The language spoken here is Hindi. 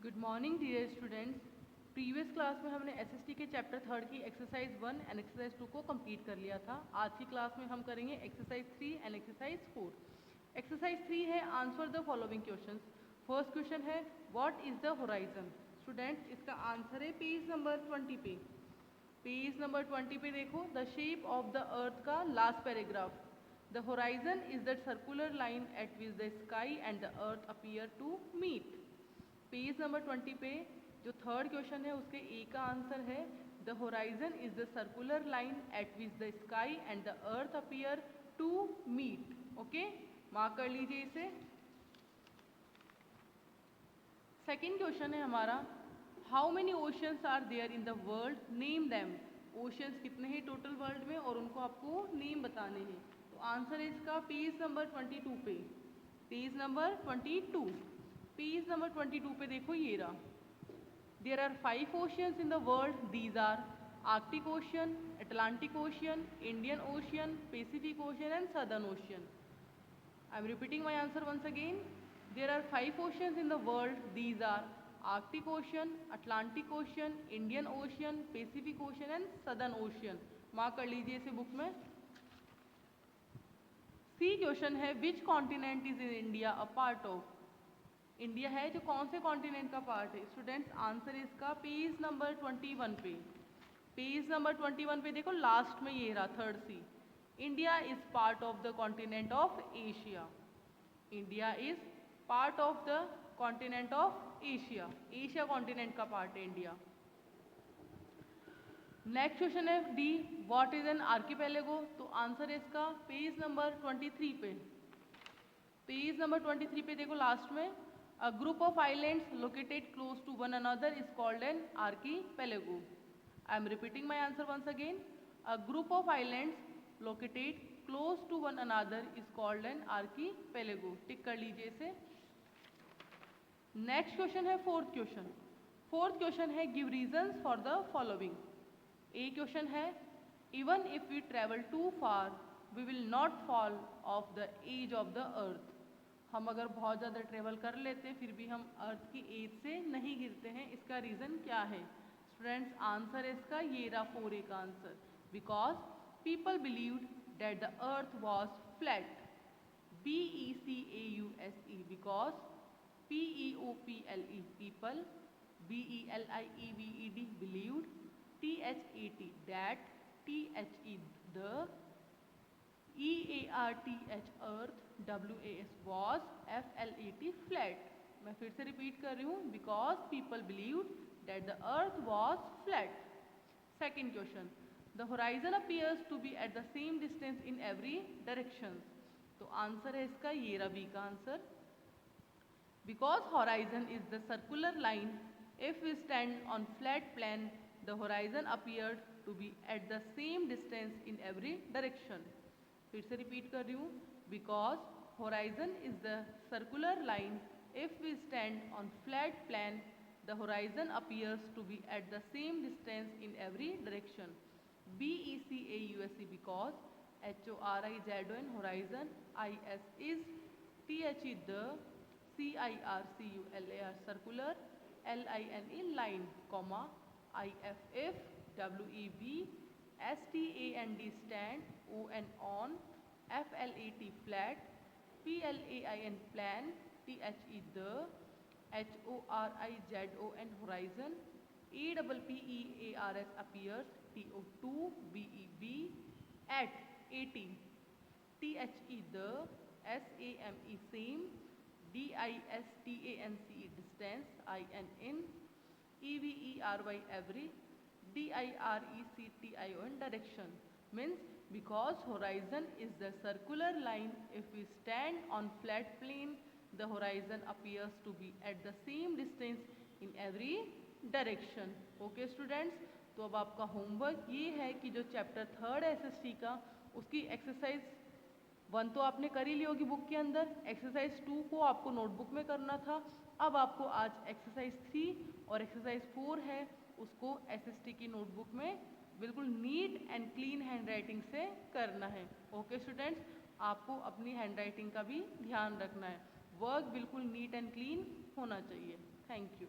Good morning dear students. Previous class में हमने एसएसटी के चैप्टर 3 की एक्सरसाइज 1 एंड एक्सरसाइज 2 को कंप्लीट कर लिया था। आज की क्लास में हम करेंगे एक्सरसाइज 3 एंड एक्सरसाइज 4। एक्सरसाइज 3 है answer the following questions. First question है what is the horizon. Students इसका आंसर है पेज नंबर 20 पे। पेज नंबर 20 पे देखो, the shape of the earth का last paragraph. The horizon is the circular line at which the sky and the earth appear to meet. Page number 20 पे जो थर्ड क्वेश्चन है उसके ए का आंसर है the horizon is the circular line at which the sky and the earth appear to meet. Okay, mark कर लीजिए इसे। सेकेंड क्वेश्चन है हमारा how many oceans are there in the world, name them. Oceans कितने हैं टोटल वर्ल्ड में और उनको आपको नेम बताने हैं। तो आंसर है इसका पेज नंबर 22 पे। Page number 22। पेज नंबर 22 पे देखो ये रहा। There are 5 oceans in the world, these are Arctic Ocean, Atlantic Ocean, Indian Ocean, Pacific Ocean and Southern Ocean. I am repeating my answer once again. There are 5 oceans in the world, these are Arctic Ocean, Atlantic Ocean, Indian Ocean, Pacific Ocean and Southern Ocean. Mark कर लीजिए इसे बुक में। सी क्वेश्चन है which continent is in India a part of. India है जो कौन से कॉन्टिनेंट का पार्ट है। स्टूडेंट्स आंसर इसका पेज नंबर 21 पे। पेज नंबर 21 पे देखो लास्ट में ये रहा third C. India is part of the continent of Asia. India is part of the continent of Asia. Asia continent का पार्ट है इंडिया। नेक्स्ट क्वेश्चन है D what is an archipelago. तो आंसर है इसका पेज नंबर 23 पे। पेज नंबर 23 पे देखो लास्ट में a group of islands located close to one another is called an archipelago. I am repeating my answer once again. A group of islands located close to one another is called an archipelago. टिक कर लीजिए इसे। नेक्स्ट क्वेश्चन है फोर्थ क्वेश्चन। फोर्थ क्वेश्चन है give reasons for the following. A question है even if we travel too far we will not fall off the edge of the earth. हम अगर बहुत ज़्यादा ट्रेवल कर लेते हैं फिर भी हम अर्थ की एज से नहीं गिरते हैं। इसका रीज़न क्या है। स्टूडेंट्स आंसर है इसका ये रहा 4A का answer. Because people believed that the earth was flat. BECAUSE because PEOPLE people, BELIEVED believed, THAT that, THE the, EARTH earth, WAS was, FLAT flat. मैं फिर से रिपीट कर रही हूँ because people believed that the earth was flat. Second question the horizon appears to be at the same distance in every direction. तो आंसर है इसका ये रहा बी का answer. Because horizon is the circular line if we stand on flat plane the horizon appeared to be at the same distance in every direction. फिर से रिपीट कर रही हूँ because horizon is the circular line if we stand on flat plane the horizon appears to be at the same distance in every direction. BECAUSE because HORIZON horizon, IS is, THE the, CIRCULAR circular, LINE line, comma, IF if, WEB, STAND stand, ON on, FLAT flat, PLAIN plan, THE the, HORIZON horizon, APPEARS appears, TO2 BEB at 80, THE the, SAME same, DISTANCE distance, IN in, EVERY every, DIRECTION direction. Means because horizon is the circular line, if we stand on flat plane the horizon appears to be at the same distance in every direction. Okay students, तो अब आपका होमवर्क ये है कि जो चैप्टर 3 है SST का उसकी एक्सरसाइज 1 तो आपने कर ही ली होगी बुक के अंदर। एक्सरसाइज 2 को आपको नोटबुक में करना था। अब आपको आज एक्सरसाइज 3 और एक्सरसाइज 4 है उसको SST की नोटबुक में बिल्कुल neat and clean hand writing से करना है। ओके स्टूडेंट्स, आपको अपनी हैंड राइटिंग का भी ध्यान रखना है। वर्क बिल्कुल नीट एंड क्लीन होना चाहिए। Thank you.